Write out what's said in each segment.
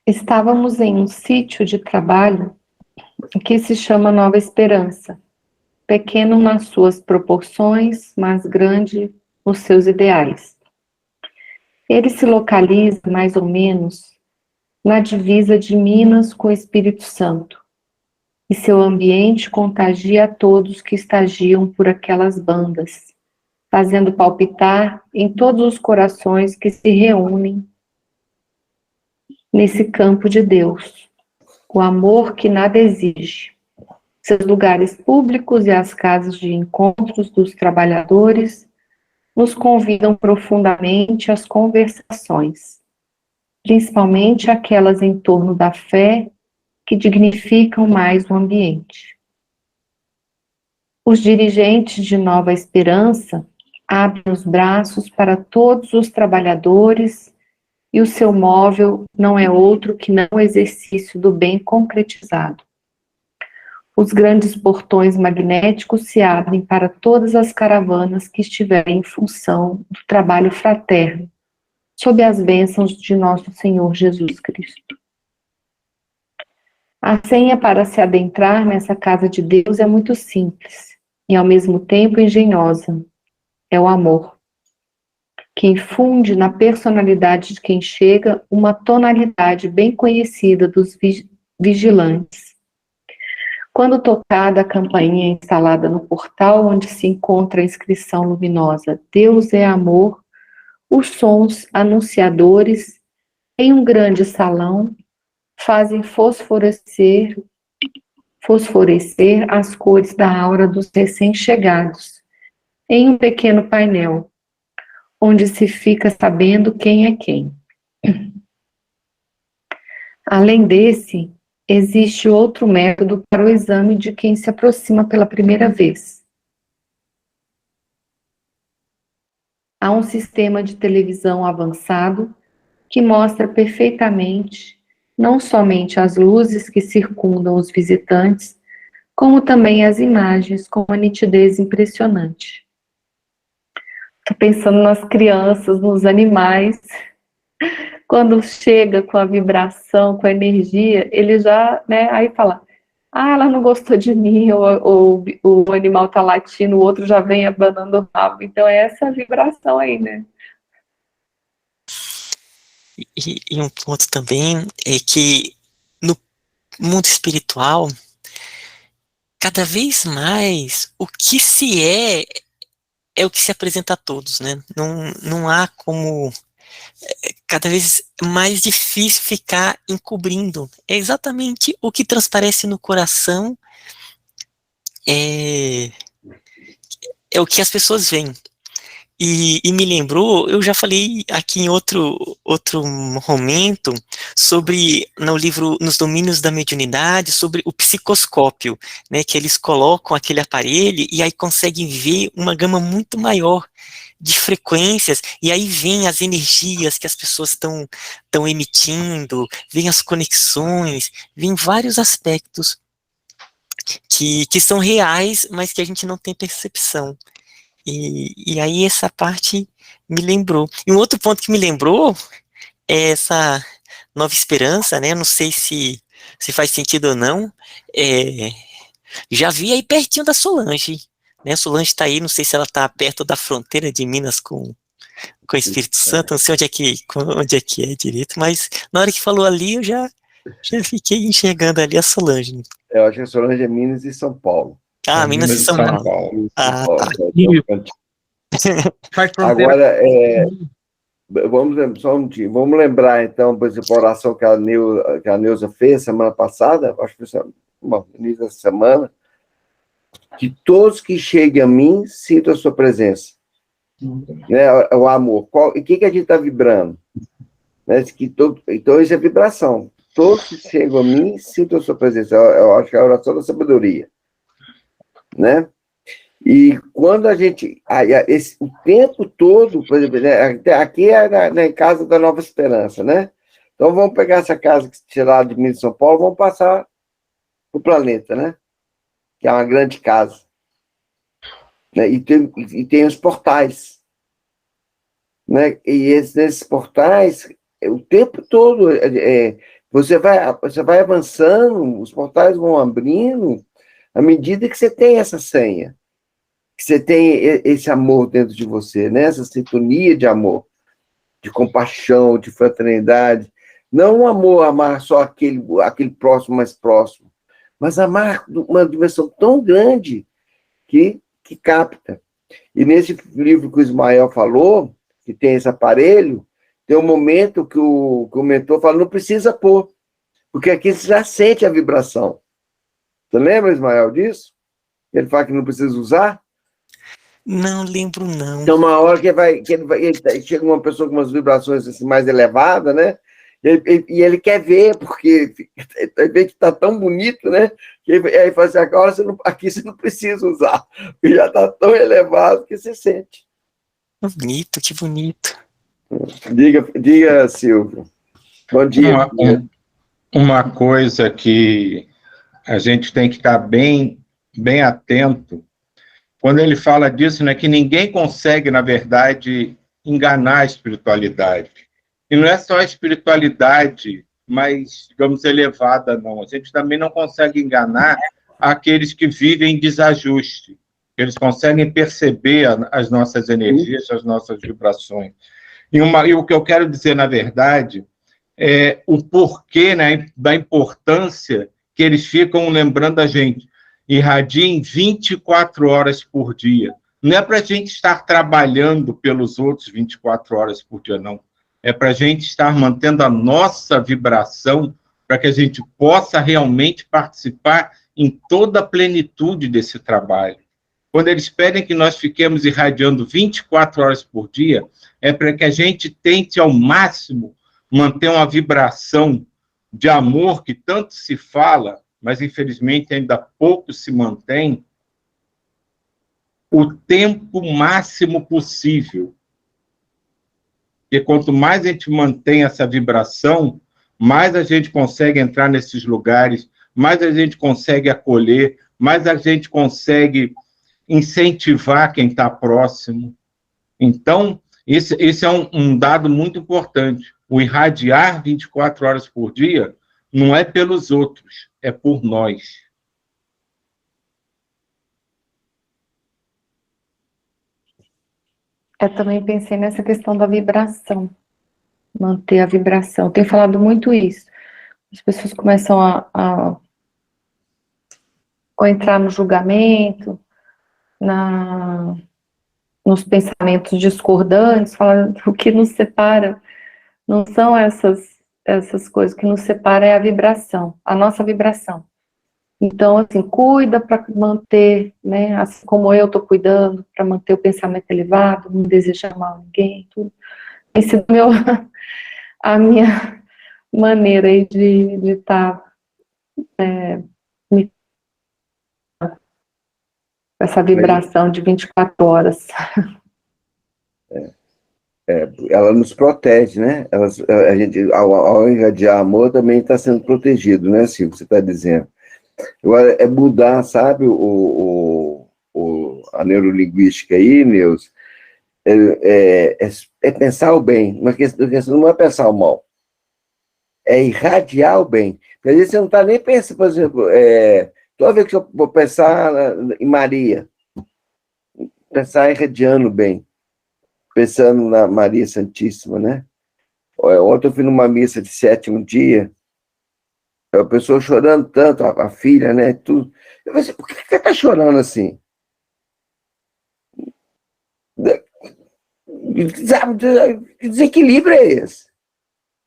Estávamos em um sítio de trabalho que se chama Nova Esperança, pequeno nas suas proporções, mas grande nos seus ideais. Ele se localiza mais ou menos na divisa de Minas com o Espírito Santo, e seu ambiente contagia a todos que estagiam por aquelas bandas, fazendo palpitar em todos os corações que se reúnem nesse campo de Deus, o amor que nada exige. Seus lugares públicos e as casas de encontros dos trabalhadores nos convidam profundamente às conversações, principalmente aquelas em torno da fé que dignificam mais o ambiente. Os dirigentes de Nova Esperança abrem os braços para todos os trabalhadores e o seu móvel não é outro que não o exercício do bem concretizado. Os grandes portões magnéticos se abrem para todas as caravanas que estiverem em função do trabalho fraterno, sob as bênçãos de nosso Senhor Jesus Cristo. A senha para se adentrar nessa casa de Deus é muito simples e ao mesmo tempo engenhosa. É o amor, que infunde na personalidade de quem chega uma tonalidade bem conhecida dos vigilantes. Quando tocada a campainha instalada no portal onde se encontra a inscrição luminosa Deus é amor, os sons anunciadores em um grande salão fazem fosforecer as cores da aura dos recém-chegados em um pequeno painel, onde se fica sabendo quem é quem. Além desse, existe outro método para o exame de quem se aproxima pela primeira vez. Há um sistema de televisão avançado que mostra perfeitamente não somente as luzes que circundam os visitantes, como também as imagens com uma nitidez impressionante. Estou pensando nas crianças, nos animais. Quando chega com a vibração, com a energia, ele já, né, aí fala, ela não gostou de mim, ou o animal está latindo, o outro já vem abanando o rabo. Então é essa vibração aí, né? E um ponto também é que no mundo espiritual, cada vez mais o que se é o que se apresenta a todos, né? Não há como cada vez mais difícil ficar encobrindo. É exatamente o que transparece no coração, é o que as pessoas veem. E me lembrou, eu já falei aqui em outro momento, sobre, no livro Nos Domínios da Mediunidade, sobre o psicoscópio, né, que eles colocam aquele aparelho e aí conseguem ver uma gama muito maior de frequências, e aí vem as energias que as pessoas estão emitindo, vem as conexões, vem vários aspectos que são reais, mas que a gente não tem percepção. E aí essa parte me lembrou. E um outro ponto que me lembrou é essa Nova Esperança, né? Não sei se faz sentido ou não. É, já vi aí pertinho da Solange, né? A Solange está aí, não sei se ela está perto da fronteira de Minas com o Espírito Santo, não sei onde é que é direito, mas na hora que falou ali, eu já fiquei enxergando ali a Solange. Eu acho que a Solange é Minas e São Paulo. Ah, Minas e São Paulo. Ah, tá. Agora, vamos lembrar, então, por exemplo, a oração que a Neuza fez semana passada, acho que foi no início da semana, que todos que cheguem a mim sintam a sua presença. Né, o amor. E o que a gente está vibrando? Né, então, isso é vibração. Todos que chegam a mim sintam a sua presença. Eu acho que é a oração da sabedoria. Né? E quando a gente... o tempo todo, por exemplo, né, aqui é na casa da Nova Esperança, né? Então, vamos pegar essa casa que tirada de Minas e São Paulo, vamos passar para o planeta, né? Que é uma grande casa. Né? E tem os portais. né? E nesses portais, o tempo todo, você vai avançando, os portais vão abrindo, à medida que você tem essa senha, que você tem esse amor dentro de você, né? Essa sintonia de amor, de compaixão, de fraternidade. Não amar só aquele próximo mais próximo, mas amar uma dimensão tão grande que capta. E nesse livro que o Ismael falou, que tem esse aparelho, tem um momento que o mentor fala, não precisa pôr, porque aqui você já sente a vibração. Você lembra, Ismael, disso? Ele fala que não precisa usar? Não lembro, não. Então, uma hora chega uma pessoa com umas vibrações assim, mais elevadas, né? E ele quer ver, porque vê que está tão bonito, né? Que aí fala assim, agora aqui você não precisa usar, porque já está tão elevado que você sente. Bonito, que bonito. Diga, Silvio. Bom dia. Uma coisa que a gente tem que estar bem atento, quando ele fala disso, né, que ninguém consegue, na verdade, enganar a espiritualidade. E não é só a espiritualidade mais, digamos, elevada, não. A gente também não consegue enganar aqueles que vivem em desajuste. Eles conseguem perceber as nossas energias, as nossas vibrações. E o que eu quero dizer, na verdade, é o porquê, né, da importância que eles ficam lembrando a gente. Irradiem 24 horas por dia. Não é para a gente estar trabalhando pelos outros 24 horas por dia, não. É para a gente estar mantendo a nossa vibração para que a gente possa realmente participar em toda a plenitude desse trabalho. Quando eles pedem que nós fiquemos irradiando 24 horas por dia, é para que a gente tente ao máximo manter uma vibração de amor que tanto se fala, mas infelizmente ainda pouco se mantém, o tempo máximo possível. E quanto mais a gente mantém essa vibração, mais a gente consegue entrar nesses lugares, mais a gente consegue acolher, mais a gente consegue incentivar quem está próximo. Então, esse é um dado muito importante. O irradiar 24 horas por dia não é pelos outros, é por nós. Eu também pensei nessa questão da vibração, manter a vibração. Eu tenho falado muito isso. As pessoas começam a entrar no julgamento, nos pensamentos discordantes, falando o que nos separa não são essas coisas, o que nos separa é a vibração, a nossa vibração. Então, assim, cuida para manter, né, assim como eu estou cuidando, para manter o pensamento elevado, não desejar mal a ninguém, tudo. Tem sido a minha maneira aí de estar essa vibração de 24 horas. Ela nos protege, né? A gente, ao irradiar amor, também está sendo protegido, né, Silvio? Você está dizendo. Agora, é mudar, sabe, a neurolinguística aí, Neus, é pensar o bem. Uma questão não é pensar o mal, é irradiar o bem. Porque às vezes você não está nem pensando, por exemplo, toda vez que eu vou pensar em Maria, pensar irradiando o bem, pensando na Maria Santíssima, né? Ontem eu fui numa missa de 7º dia, a pessoa chorando tanto, a filha, né? Tudo. Eu falei assim, por que você está chorando assim? Que desequilíbrio é esse?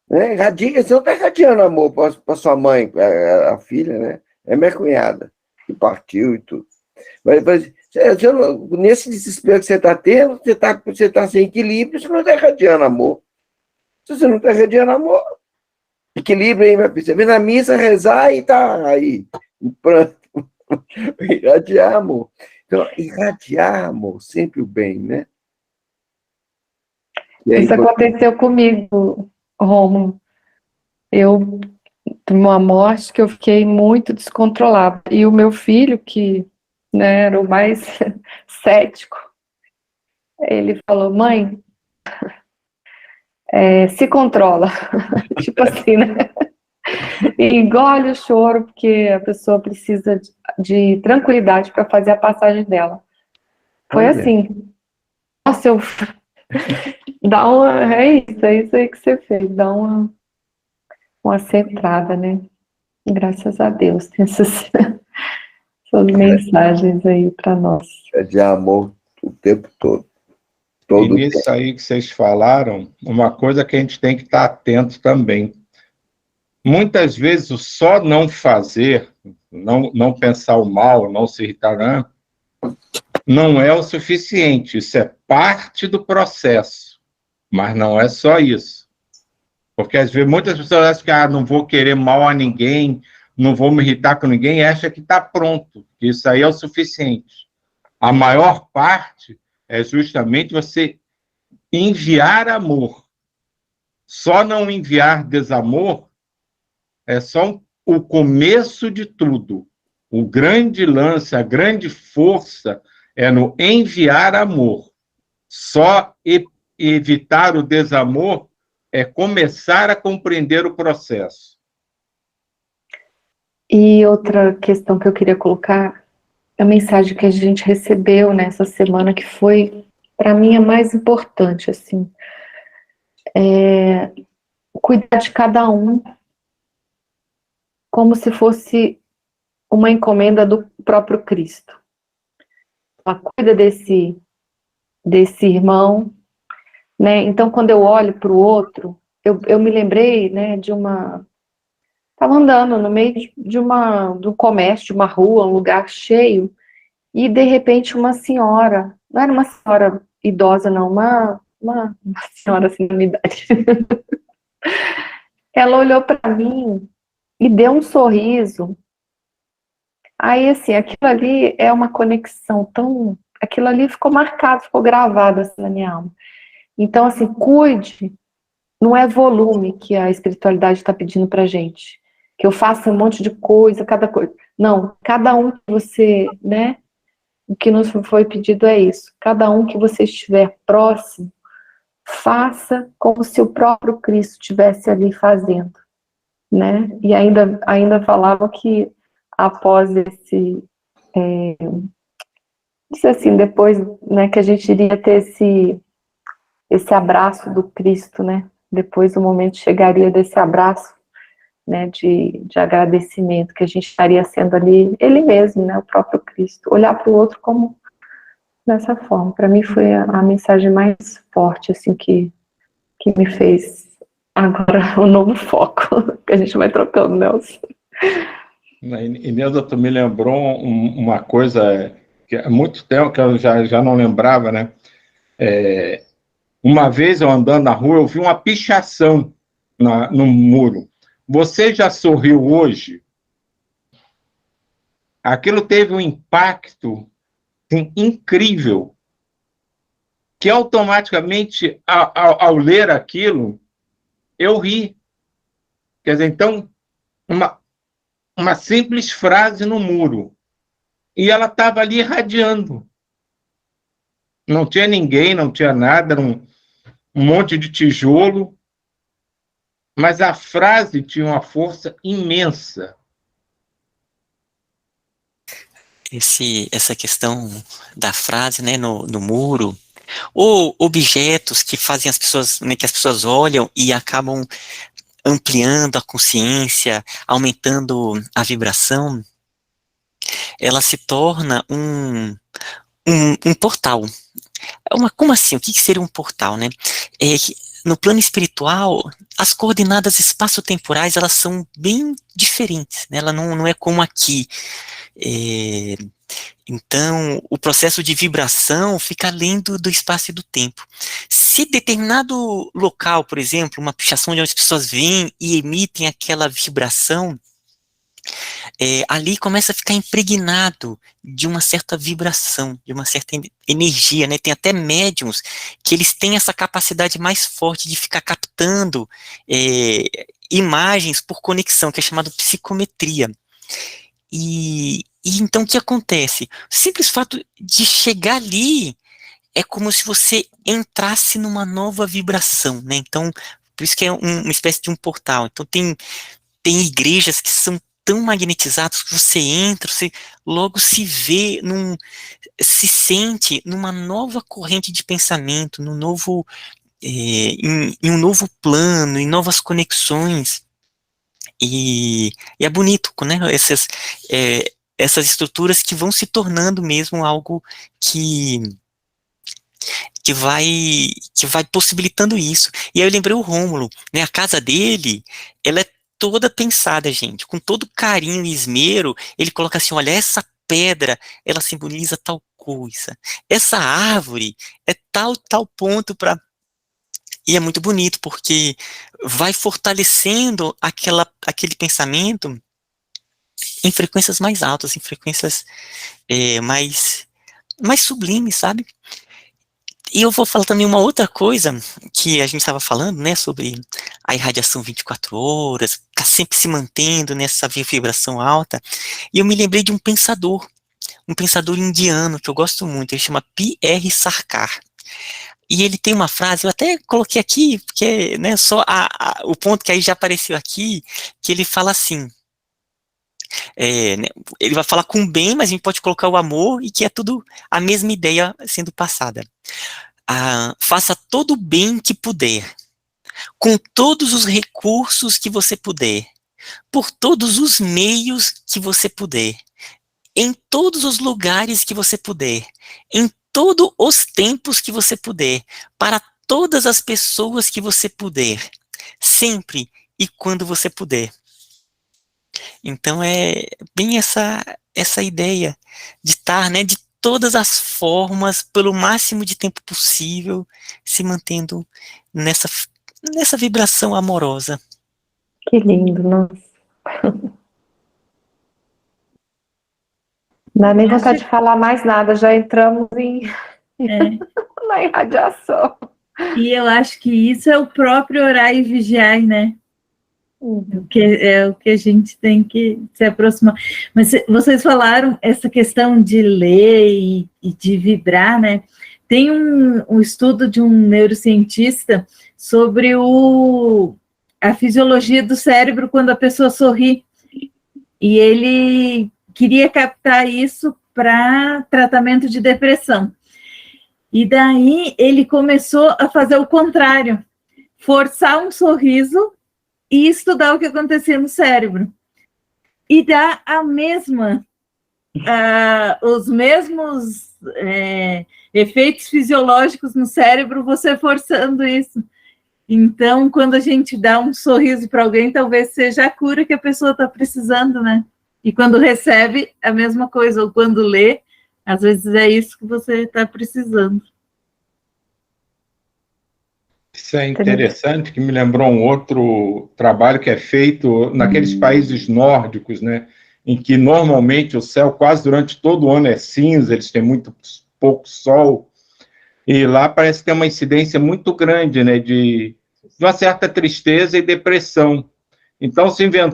Né? Você não está irradiando amor para sua mãe, a filha, né? É minha cunhada, que partiu e tudo. Mas nesse desespero que você está tendo, você tá sem equilíbrio, você não está irradiando amor. Se você não está irradiando amor, equilíbrio aí, você vem na missa rezar e está aí, em pranto. Irradiar amor. Então, irradiar amor, sempre o bem, né? Isso aconteceu comigo, Romulo. Eu tive uma morte que eu fiquei muito descontrolada. E o meu filho, que, né, era o mais cético, ele falou, mãe, se controla, tipo assim, né? E engole o choro, porque a pessoa precisa de tranquilidade para fazer a passagem dela. Foi assim. Nossa, dá uma. É isso aí que você fez, dá uma centrada, né? Graças a Deus, tem essas mensagens aí para nós. É de amor o tempo todo. E nisso aí que vocês falaram, uma coisa que a gente tem que estar atento também. Muitas vezes o só não fazer, não pensar o mal, não se irritar, não é o suficiente. Isso é parte do processo, mas não é só isso. Porque às vezes muitas pessoas acham que não vou querer mal a ninguém, não vou me irritar com ninguém, e acha que está pronto, que isso aí é o suficiente. A maior parte é justamente você enviar amor. Só não enviar desamor é só o começo de tudo. O grande lance, a grande força é no enviar amor. Só evitar o desamor é começar a compreender o processo. E outra questão que eu queria colocar, a mensagem que a gente recebeu nessa semana, que foi, para mim, a mais importante, assim, cuidar de cada um como se fosse uma encomenda do próprio Cristo. Ela cuida desse irmão, né? Então, quando eu olho para o outro, eu me lembrei, né, estava andando no meio de um comércio, de uma rua, um lugar cheio, e de repente uma senhora, não era uma senhora idosa, não, uma senhora assim da minha idade, ela olhou para mim e deu um sorriso. Aí, assim, aquilo ali é uma conexão tão... Aquilo ali ficou marcado, ficou gravado assim na minha alma. Então, assim, cuide, não é volume que a espiritualidade está pedindo pra gente. Que eu faça um monte de coisa, cada coisa. Não, cada um que você, né? O que nos foi pedido é isso. Cada um que você estiver próximo, faça como se o próprio Cristo estivesse ali fazendo, né? E ainda falava que após isso assim, depois, né, que a gente iria ter esse abraço do Cristo, né? Depois o momento chegaria desse abraço, né, de agradecimento, que a gente estaria sendo ali ele mesmo, né, o próprio Cristo. Olhar para o outro como dessa forma. Para mim foi a mensagem mais forte, assim, que me fez agora um novo foco, que a gente vai trocando, Nelson. Inês, tu me lembrou uma coisa que há muito tempo que eu já não lembrava, né? Uma vez eu andando na rua, eu vi uma pichação no muro. Você já sorriu hoje? Aquilo teve um impacto incrível, que automaticamente, ao ler aquilo, eu ri. Quer dizer, então, uma simples frase no muro, e ela estava ali irradiando. Não tinha ninguém, não tinha nada, era um monte de tijolo, mas a frase tinha uma força imensa. Essa questão da frase, né, no muro, ou objetos que fazem as pessoas, né, que as pessoas olham e acabam ampliando a consciência, aumentando a vibração, ela se torna um portal. Como assim? O que seria um portal, né? No plano espiritual, as coordenadas espaço-temporais, elas são bem diferentes, né? Ela não é como aqui. Então, o processo de vibração fica além do espaço e do tempo. Se determinado local, por exemplo, uma pichação onde as pessoas vêm e emitem aquela vibração, ali começa a ficar impregnado de uma certa vibração, de uma certa energia, né? Tem até médiums que eles têm essa capacidade mais forte de ficar captando imagens por conexão, que é chamado psicometria. E então o que acontece? O simples fato de chegar ali é como se você entrasse numa nova vibração, né? Então, por isso que é uma espécie de um portal. Então, tem igrejas que são tão magnetizadas que você entra, você logo se vê, se sente numa nova corrente de pensamento, em um novo plano, em novas conexões. E é bonito, né? Essas estruturas que vão se tornando mesmo algo que que vai que vai possibilitando isso. E aí eu lembrei o Rômulo, né? A casa dele, ela é toda pensada, gente, com todo carinho e esmero. Ele coloca assim, olha, essa pedra, ela simboliza tal coisa. Essa árvore é tal ponto para. E é muito bonito porque vai fortalecendo aquele pensamento em frequências mais altas, em frequências mais sublimes, sabe? E eu vou falar também uma outra coisa que a gente estava falando, né, sobre a irradiação 24 horas, tá sempre se mantendo nessa vibração alta. E eu me lembrei de um pensador indiano que eu gosto muito, ele chama P.R. Sarkar. E ele tem uma frase, eu até coloquei aqui, porque, né, só o ponto que aí já apareceu aqui, que ele fala assim, né, ele vai falar com bem, mas a gente pode colocar o amor, e que é tudo a mesma ideia sendo passada. Faça todo o bem que puder, com todos os recursos que você puder, por todos os meios que você puder, em todos os lugares que você puder, em todos os tempos que você puder, para todas as pessoas que você puder, sempre e quando você puder. Então é bem essa ideia de estar, né, de todas as formas, pelo máximo de tempo possível, se mantendo nessa vibração amorosa. Que lindo, nossa. Não dá nem vontade de falar mais nada, já entramos na irradiação. E eu acho que isso é o próprio orar e vigiar, né? É o que a gente tem que se aproximar. Mas vocês falaram essa questão de ler e de vibrar, né? Tem um estudo de um neurocientista sobre a fisiologia do cérebro quando a pessoa sorri. E ele queria captar isso para tratamento de depressão. E daí ele começou a fazer o contrário, forçar um sorriso e estudar o que acontecia no cérebro. E dá os mesmos efeitos fisiológicos no cérebro, você forçando isso. Então, quando a gente dá um sorriso para alguém, talvez seja a cura que a pessoa está precisando, né? E quando recebe, a mesma coisa. Ou quando lê, às vezes é isso que você está precisando. Isso é interessante, que me lembrou um outro trabalho que é feito naqueles países nórdicos, né, em que normalmente o céu quase durante todo o ano é cinza, eles têm muito pouco sol, e lá parece ter uma incidência muito grande, né, de uma certa tristeza e depressão. Então se inventou